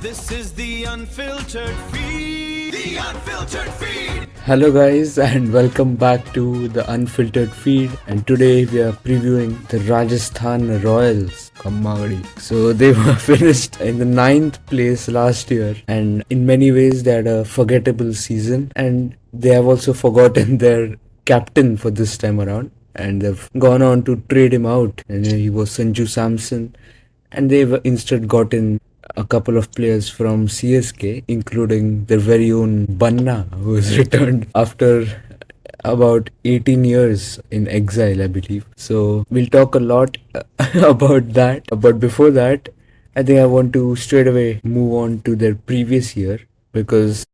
This is the unfiltered feed. The unfiltered feed. Hello guys and welcome back to the unfiltered feed, and today we are previewing the Rajasthan Royals Kammagadi. So they were finished in the 9th place last year, and in many ways they had a forgettable season, and they have also forgotten their captain for this time around, and they've gone on to trade him out, and he was Sanju Samson, and they've instead gotten a couple of players from CSK, including their very own Banna, who has returned after about 18 years in exile, I believe. So we'll talk a lot about that. But before that, I think I want to straight away move on to their previous year, because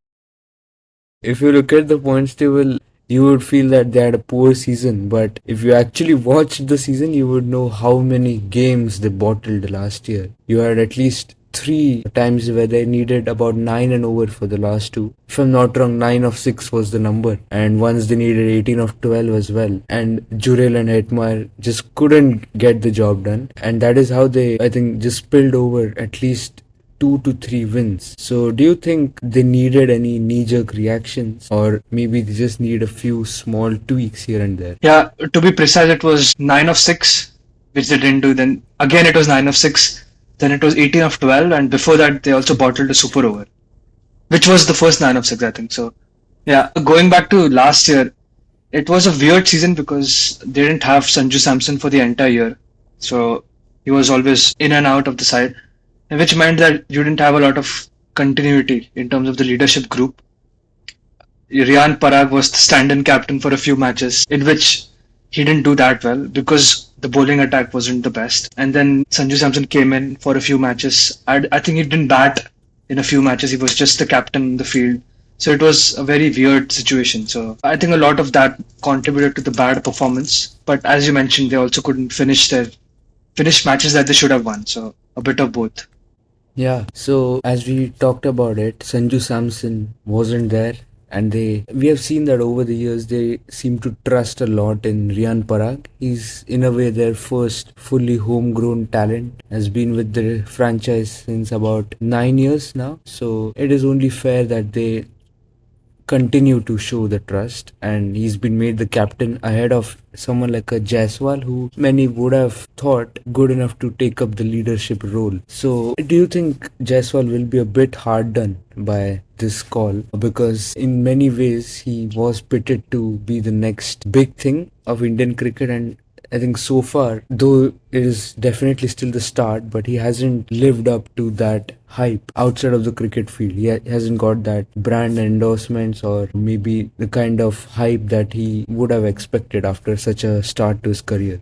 if you look at the points table, you would feel that they had a poor season. But if you actually watched the season, you would know how many games they bottled last year. You had at least 3 times where they needed about 9 and over for the last two. If I'm not wrong, 9 of 6 was the number. And once they needed 18 of 12 as well. And Jurel and Hetmyer just couldn't get the job done. And that is how they, I think, just spilled over at least 2 to 3 wins. So do you think they needed any knee-jerk reactions, or maybe they just need a few small tweaks here and there? Yeah, to be precise, it was 9 of 6, which they didn't do. Then again, it was 9 of 6. Then it was 18 of 12. And before that, they also bottled a super over, which was the first 9 of 6, I think. So, yeah, going back to last year, it was a weird season because they didn't have Sanju Samson for the entire year. So he was always in and out of the side, which meant that you didn't have a lot of continuity in terms of the leadership group. Riyan Parag was the stand-in captain for a few matches, in which he didn't do that well because the bowling attack wasn't the best. And then Sanju Samson came in for a few matches. I think he didn't bat in a few matches. He was just the captain in the field. So it was a very weird situation. So I think a lot of that contributed to the bad performance. But as you mentioned, they also couldn't finish matches that they should have won. So a bit of both. Yeah, so as we talked about it, Sanju Samson wasn't there, and we have seen that over the years they seem to trust a lot in Riyan Parag. He's in a way their first fully homegrown talent, has been with the franchise since about 9 years now. So it is only fair that they continue to show the trust, and he's been made the captain ahead of someone like a Jaiswal, who many would have thought good enough to take up the leadership role. So do you think Jaiswal will be a bit hard done by this call, because in many ways he was pitted to be the next big thing of Indian cricket, and I think so far, though it is definitely still the start, but he hasn't lived up to that hype outside of the cricket field. He hasn't got that brand endorsements, or maybe the kind of hype that he would have expected after such a start to his career.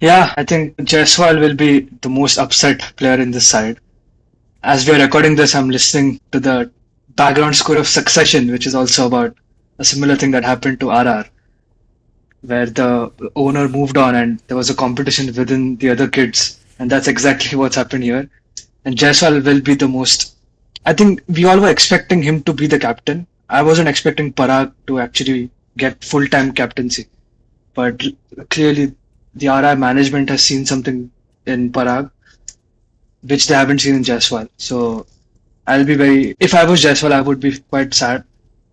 Yeah, I think Jaiswal will be the most upset player in this side. As we are recording this, I'm listening to the background score of Succession, which is also about a similar thing that happened to RR, where the owner moved on and there was a competition within the other kids. And that's exactly what's happened here. And Jaiswal will be the most... I think we all were expecting him to be the captain. I wasn't expecting Parag to actually get full-time captaincy. But clearly, the RI management has seen something in Parag, which they haven't seen in Jaiswal. So if I was Jaiswal, I would be quite sad.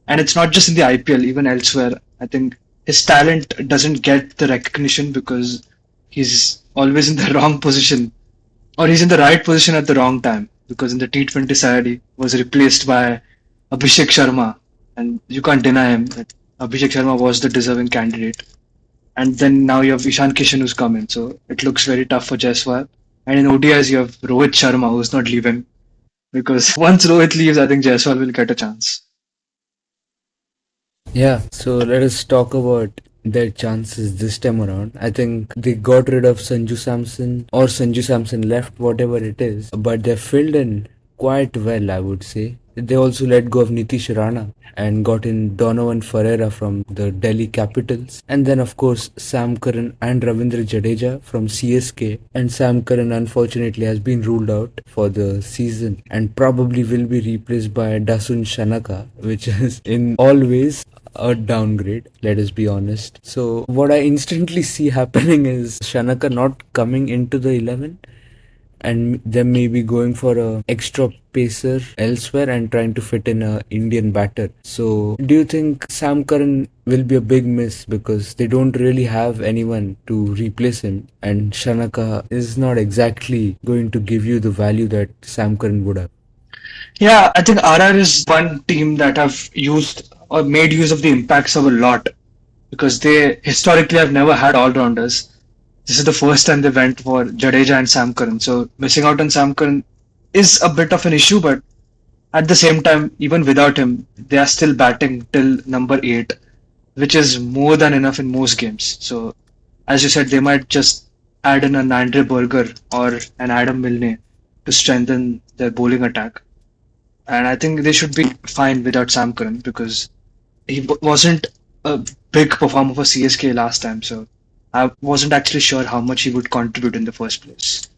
And it's not just in the IPL, even elsewhere. I think his talent doesn't get the recognition because he's always in the wrong position, or he's in the right position at the wrong time, because in the T20 side he was replaced by Abhishek Sharma, and you can't deny him that Abhishek Sharma was the deserving candidate. And then now you have Ishan Kishan who's come in, so it looks very tough for Jaiswal. And in ODIs you have Rohit Sharma who's not leaving, because once Rohit leaves, I think Jaiswal will get a chance. Yeah, so let us talk about their chances this time around. I think they got rid of Sanju Samson, or Sanju Samson left, whatever it is, but they filled in quite well, I would say. They also let go of Nitish Rana and got in Donovan Ferreira from the Delhi Capitals. And then, of course, Sam Curran and Ravindra Jadeja from CSK. And Sam Curran, unfortunately, has been ruled out for the season and probably will be replaced by Dasun Shanaka, which is in all ways a downgrade, let us be honest. So what I instantly see happening is Shanaka not coming into the 11, and them maybe going for a extra pacer elsewhere and trying to fit in a Indian batter. So do you think Sam Curran will be a big miss because they don't really have anyone to replace him, and Shanaka is not exactly going to give you the value that Sam Curran would have? Yeah, I think RR is one team that have used or made use of the impacts of a lot because they historically have never had all rounders. This is the first time they went for Jadeja and Sam Curran. So missing out on Sam Curran is a bit of an issue, but at the same time, even without him, they are still batting till number 8, which is more than enough in most games. So, as you said, they might just add in an Andre Berger or an Adam Milne to strengthen their bowling attack. And I think they should be fine without Sam Curran because he wasn't a big performer for CSK last time. So, I wasn't actually sure how much he would contribute in the first place.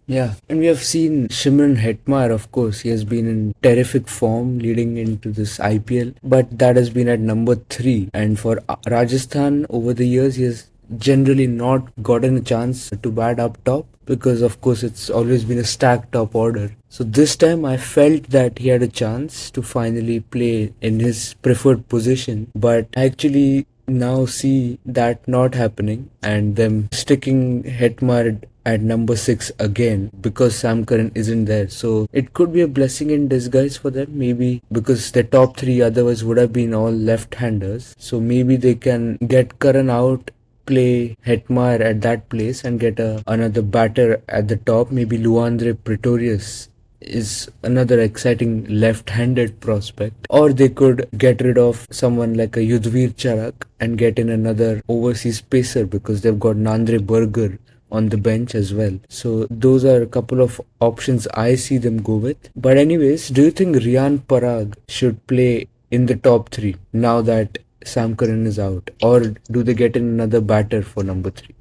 Yeah, and we have seen Shimron Hetmyer, of course. He has been in terrific form leading into this IPL, but that has been at number 3. And for Rajasthan, over the years, he has generally not gotten a chance to bat up top because, of course, it's always been a stacked top order. So this time I felt that he had a chance to finally play in his preferred position, but I actually now see that not happening and them sticking Hetmyer at number 6 again because Sam Curran isn't there. So it could be a blessing in disguise for them, maybe because their top 3 otherwise would have been all left-handers. So maybe they can get Curran out, play Hetmyer at that place and get another batter at the top, maybe Luandre Pretorius is another exciting left-handed prospect, or they could get rid of someone like a Yudhvir Charak and get in another overseas pacer because they've got Nandre Berger on the bench as well. So those are a couple of options I see them go with. But anyways, do you think Riyan Parag should play in the top 3 now that Sam Curran is out, or do they get in another batter for number 3?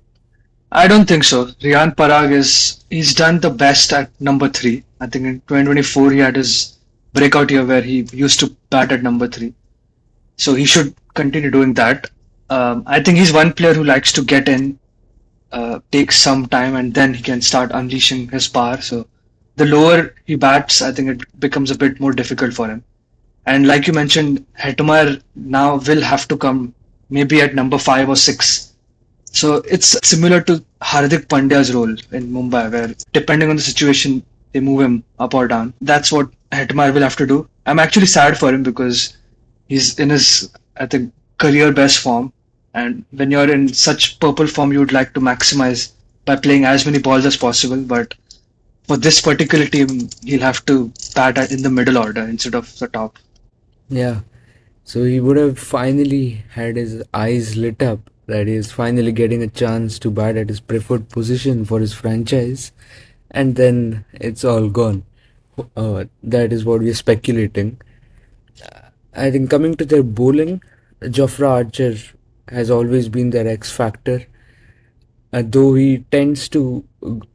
I don't think so. Riyan Parag he's done the best at number 3. I think in 2024 he had his breakout year where he used to bat at number 3. So he should continue doing that. I think he's one player who likes to get in, take some time, and then he can start unleashing his power. So the lower he bats, I think it becomes a bit more difficult for him. And like you mentioned, Hetmyer now will have to come maybe at number 5 or 6. So it's similar to Hardik Pandya's role in Mumbai, where depending on the situation, they move him up or down. That's what Hetmyer will have to do. I'm actually sad for him because he's in his, I think, career best form. And when you're in such purple form, you would like to maximize by playing as many balls as possible. But for this particular team, he'll have to bat in the middle order instead of the top. Yeah. So he would have finally had his eyes lit up that he is finally getting a chance to bat at his preferred position for his franchise, and then it's all gone. That is what we're speculating. I think coming to their bowling, Jofra Archer has always been their X factor. Though he tends to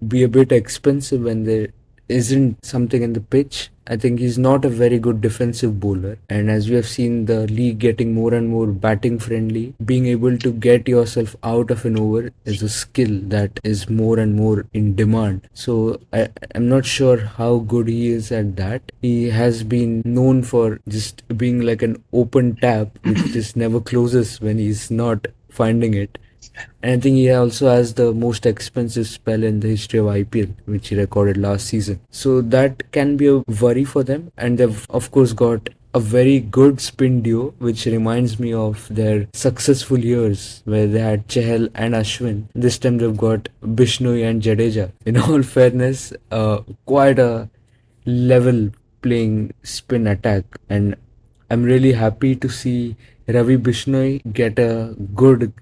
be a bit expensive when there isn't something in the pitch, I think he's not a very good defensive bowler. And as we have seen the league getting more and more batting friendly, being able to get yourself out of an over is a skill that is more and more in demand. So I'm not sure how good he is at that. He has been known for just being like an open tap, which just never closes when he's not finding it. And I think he also has the most expensive spell in the history of IPL, which he recorded last season. So that can be a worry for them. And they've, of course, got a very good spin duo, which reminds me of their successful years where they had Chahal and Ashwin. This time they've got Bishnoi and Jadeja. In all fairness, quite a level playing spin attack. And I'm really happy to see Ravi Bishnoi get a good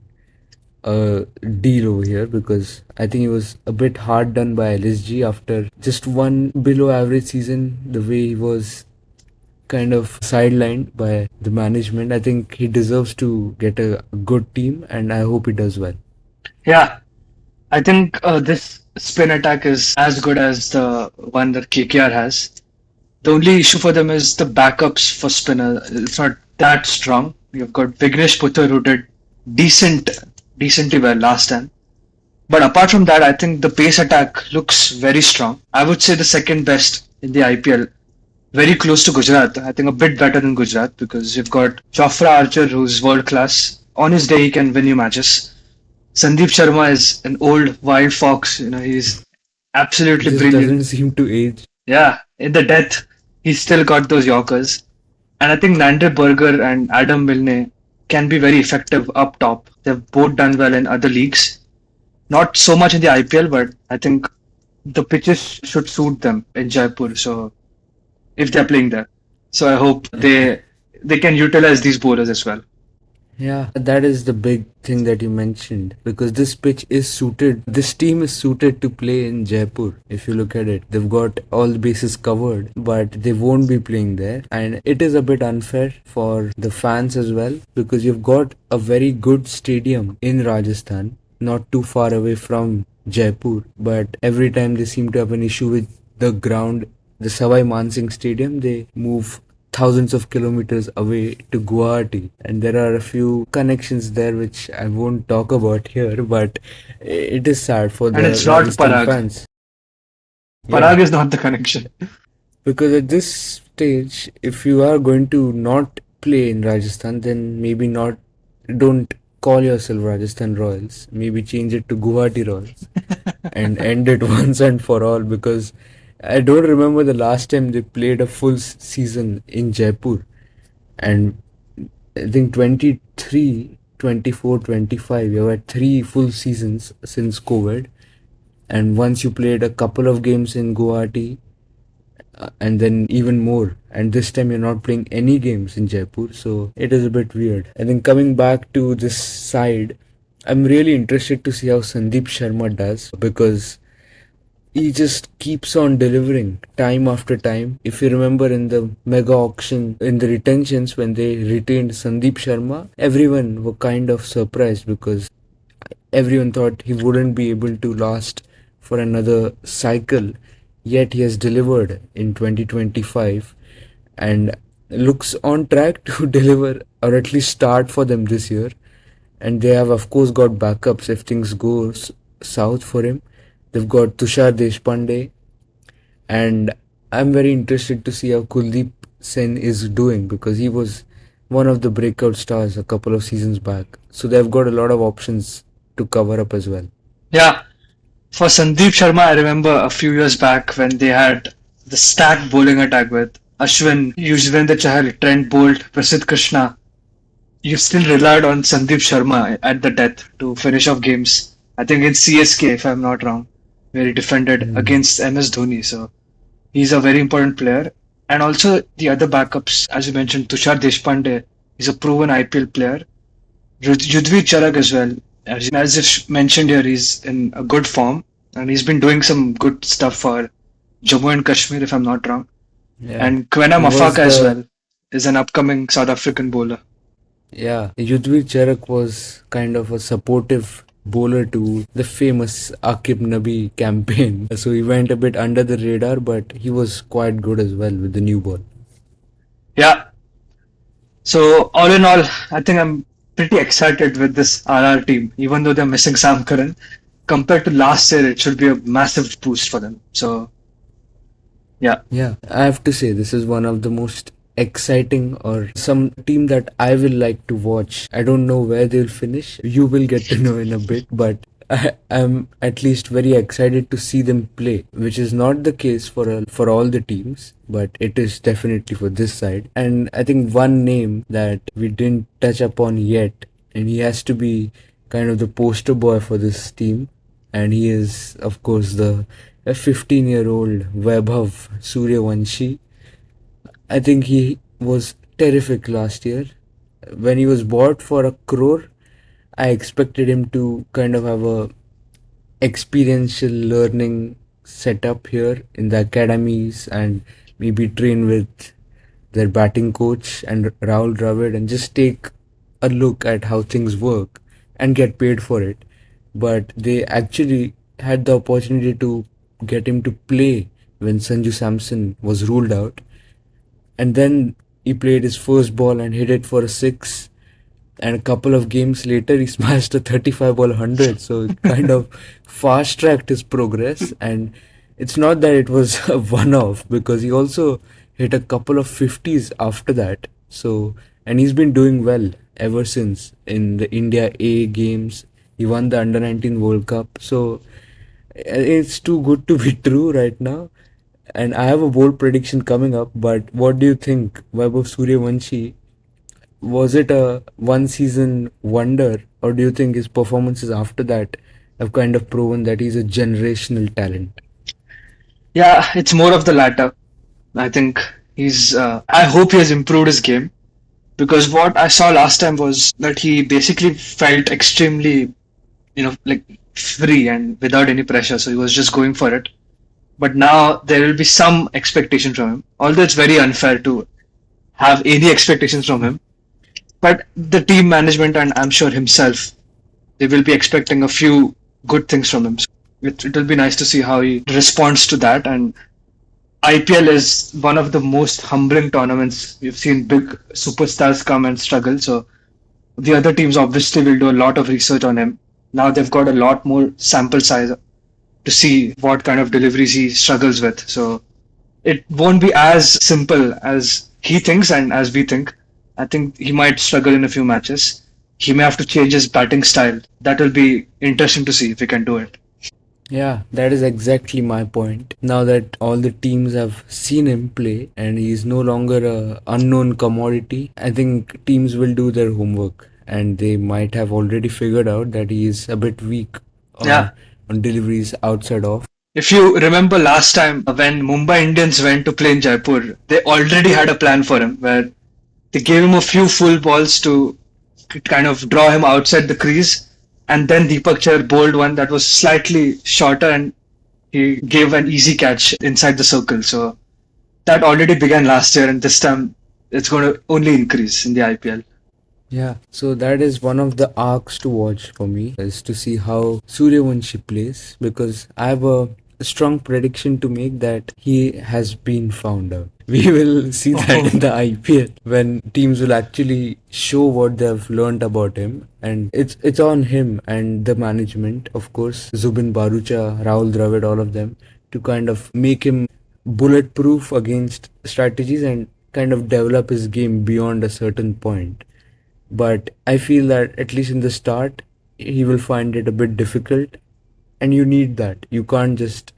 deal over here because I think he was a bit hard done by LSG after just one below average season. The way he was kind of sidelined by the management, I think he deserves to get a good team, and I hope he does well. Yeah, I think this spin attack is as good as the one that KKR has. The only issue for them is the backups for spinner. It's not that strong. You've got Vignesh Puthur who did decently well last time. But apart from that, I think the pace attack looks very strong. I would say the second best in the IPL, very close to Gujarat. I think a bit better than Gujarat because you've got Jofra Archer, who's world class. On his day, he can win you matches. Sandeep Sharma is an old wild fox. He's absolutely Just brilliant. doesn't seem to age. Yeah, in the death, he's still got those Yorkers. And I think Nander Berger and Adam Milne can be very effective up top. They've both done well in other leagues. Not so much in the IPL, but I think the pitches should suit them in Jaipur. So if they're playing there, so I hope they can utilize these bowlers as well. Yeah, that is the big thing that you mentioned because this pitch is suited, this team is suited to play in Jaipur. If you look at it, they've got all the bases covered, but they won't be playing there. And it is a bit unfair for the fans as well because you've got a very good stadium in Rajasthan, not too far away from Jaipur, but every time they seem to have an issue with the ground, the Savai Mansingh Stadium, they move thousands of kilometers away to Guwahati, and there are a few connections there which I won't talk about here, but it is sad for And the it's not Rajasthan Parag. fans. Parag is not the connection. Because at this stage, if you are going to not play in Rajasthan, then maybe not, don't call yourself Rajasthan Royals. Maybe change it to Guwahati Royals and end it once and for all because I don't remember the last time they played a full season in Jaipur. And I think 23, 24, 25, you had 3 full seasons since COVID. And once you played a couple of games in Guwahati, and then even more. And this time you're not playing any games in Jaipur, so it is a bit weird. And then coming back to this side, I'm really interested to see how Sandeep Sharma does because he just keeps on delivering time after time. If you remember in the mega auction, in the retentions, when they retained Sandeep Sharma, everyone were kind of surprised because everyone thought he wouldn't be able to last for another cycle. Yet he has delivered in 2025 and looks on track to deliver or at least start for them this year. And they have, of course, got backups if things go south for him. They've got Tushar Deshpande, and I'm very interested to see how Kuldeep Sen is doing because he was one of the breakout stars a couple of seasons back. So they've got a lot of options to cover up as well. Yeah, for Sandeep Sharma, I remember a few years back when they had the stacked bowling attack with Ashwin, Yuzvendra Chahal, Trent Bolt, Prasidh Krishna. You still relied on Sandeep Sharma at the death to finish off games. I think in CSK, if I'm not wrong, where he defended against MS Dhoni. So he's a very important player. And also the other backups, as you mentioned, Tushar Deshpande is a proven IPL player. Yudhvir Charag as well. As you mentioned here, he's in a good form and he's been doing some good stuff for Jammu and Kashmir, if I'm not wrong. Yeah. And Kwena He was Mafaka as the- well is an upcoming South African bowler. Yeah, Yudhvir Charak was kind of a supportive bowler to the famous Akib Nabi campaign. So he went a bit under the radar, but he was quite good as well with the new ball. Yeah. So all in all, I think I'm pretty excited with this RR team, even though they're missing Sam Curran. Compared to last year, it should be a massive boost for them. So yeah. Yeah, I have to say this is one of the most exciting or some team that I will like to watch. I don't know where they'll finish. You will get to know in a bit, but I'm at least very excited to see them play, which is not the case for all the teams, but it is definitely for this side. And I think one name that we didn't touch upon yet, and he has to be kind of the poster boy for this team, and he is, of course, the 15-year-old Vaibhav Sooryavanshi. I think he was terrific last year. When he was bought for 1 crore, I expected him to kind of have a experiential learning setup here in the academies and maybe train with their batting coach and Rahul Dravid and just take a look at how things work and get paid for it. But they actually had the opportunity to get him to play when Sanju Samson was ruled out. And then he played his first ball and hit it for a 6. and a couple of games later he smashed a 35 ball 100, so it kind of fast tracked his progress. And it's not that it was a one off, because he also hit a couple of 50s after that. So, and he's been doing well ever since in the India A games. He won the under 19 World Cup. So it's too good to be true right now. And I have a bold prediction coming up, but what do you think, Vaibhav Sooryavanshi? Was it a one season wonder, or do you think his performances after that have kind of proven that he's a generational talent? Yeah, it's more of the latter. I think I hope he has improved his game, because what I saw last time was that he basically felt extremely, like free and without any pressure. So he was just going for it. But now there will be some expectation from him, although it's very unfair to have any expectations from him. But the team management and I'm sure himself, they will be expecting a few good things from him. So it will be nice to see how he responds to that. And IPL is one of the most humbling tournaments. We've seen big superstars come and struggle. So the other teams obviously will do a lot of research on him. Now they've got a lot more sample size to see what kind of deliveries he struggles with. So it won't be as simple as he thinks and as we think. I think he might struggle in a few matches. He may have to change his batting style. That will be interesting to see if he can do it. Yeah, that is exactly my point. Now that all the teams have seen him play and he's no longer a unknown commodity, I think teams will do their homework and they might have already figured out that he is a bit weak Yeah. on deliveries outside off. If you remember last time when Mumbai Indians went to play in Jaipur, they already had a plan for him where they gave him a few full balls to kind of draw him outside the crease, and then Deepak Chahar bowled one that was slightly shorter and he gave an easy catch inside the circle. So that already began last year, and this time it's going to only increase in the IPL. Yeah, so that is one of the arcs to watch for me, is to see how Sooryavanshi plays, because I have a strong prediction to make that he has been found out. We will see that in the IPL when teams will actually show what they have learned about him, and it's on him and the management, of course, Zubin Barucha, Rahul Dravid, all of them, to kind of make him bulletproof against strategies and kind of develop his game beyond a certain point. But I feel that at least in the start, he will find it a bit difficult, and you need that. You can't just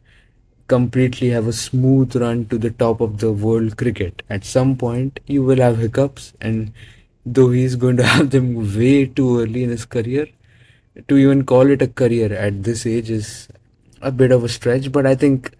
completely have a smooth run to the top of the world cricket. At some point, you will have hiccups, and though he's going to have them way too early in his career, to even call it a career at this age is a bit of a stretch, but I think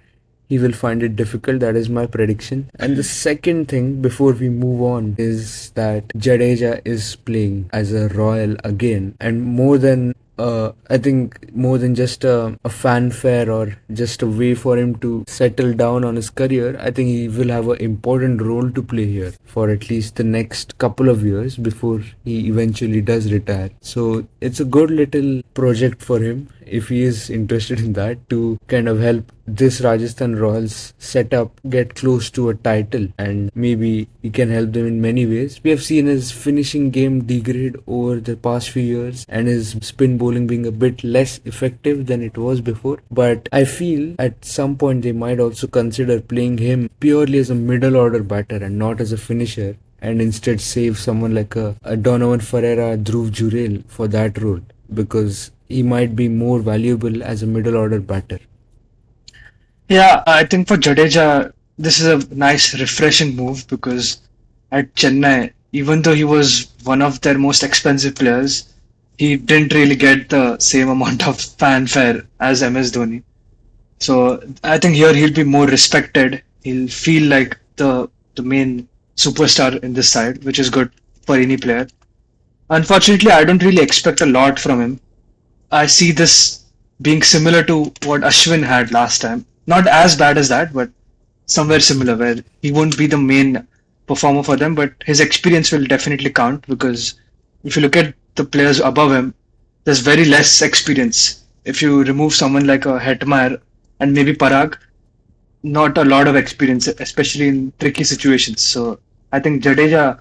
he will find it difficult. That is my prediction. And the second thing before we move on is that Jadeja is playing as a Royal again, and more than I think more than just a fanfare or just a way for him to settle down on his career, I think he will have an important role to play here for at least the next couple of years before he eventually does retire. So it's a good little project for him, if he is interested in that, to kind of help this Rajasthan Royals setup get close to a title, and maybe he can help them in many ways. We have seen his finishing game degrade over the past few years and his spin bowling being a bit less effective than it was before, but I feel at some point they might also consider playing him purely as a middle order batter and not as a finisher, and instead save someone like a Donovan Ferreira, Dhruv Jurel for that role, because he might be more valuable as a middle order batter. Yeah, I think for Jadeja, this is a nice, refreshing move because at Chennai, even though he was one of their most expensive players, he didn't really get the same amount of fanfare as MS Dhoni. So I think here he'll be more respected. He'll feel like the main superstar in this side, which is good for any player. Unfortunately, I don't really expect a lot from him. I see this being similar to what Ashwin had last time. Not as bad as that, but somewhere similar, where he won't be the main performer for them, but his experience will definitely count, because if you look at the players above him, there's very less experience. If you remove someone like a Hetmyer and maybe Parag, not a lot of experience, especially in tricky situations. So I think Jadeja,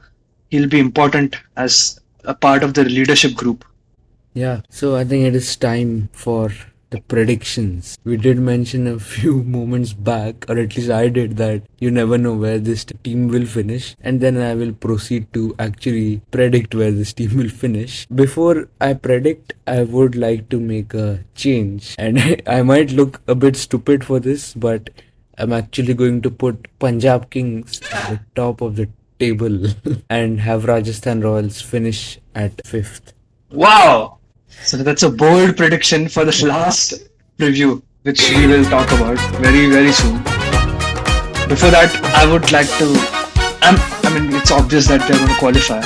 he'll be important as a part of the leadership group. Yeah, so I think it is time for the predictions. We did mention a few moments back, or at least I did, that you never know where this team will finish, and then I will proceed to actually predict where this team will finish. Before I predict, I would like to make a change, and I might look a bit stupid for this, but I'm actually going to put Punjab Kings at the top of the table and have Rajasthan Royals finish at fifth. Wow! So that's a bold prediction for the last preview, which we will talk about very, very soon. Before that, I would like to. I mean, it's obvious that they're going to qualify.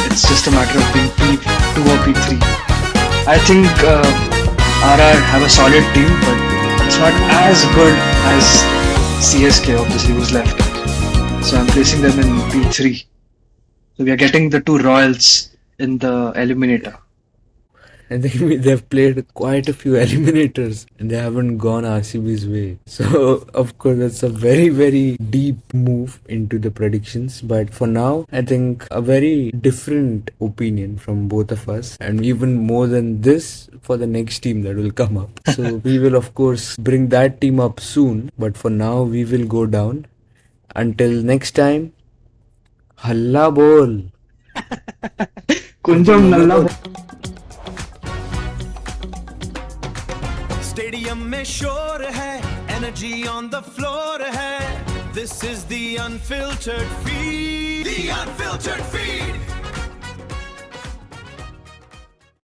It's just a matter of being P2 or P3. I think RR have a solid team, but it's not as good as CSK, obviously, who's left. So I'm placing them in P3. So we are getting the two Royals in the eliminator. I think they've played quite a few eliminators and they haven't gone RCB's way. So, of course, that's a very, very deep move into the predictions. But for now, I think a very different opinion from both of us, and even more than this for the next team that will come up. So, we will, of course, bring that team up soon. But for now, we will go down. Until next time, Halla bol. Kunjam Nalla. Stadium में शोर है energy on the floor है this is the unfiltered feed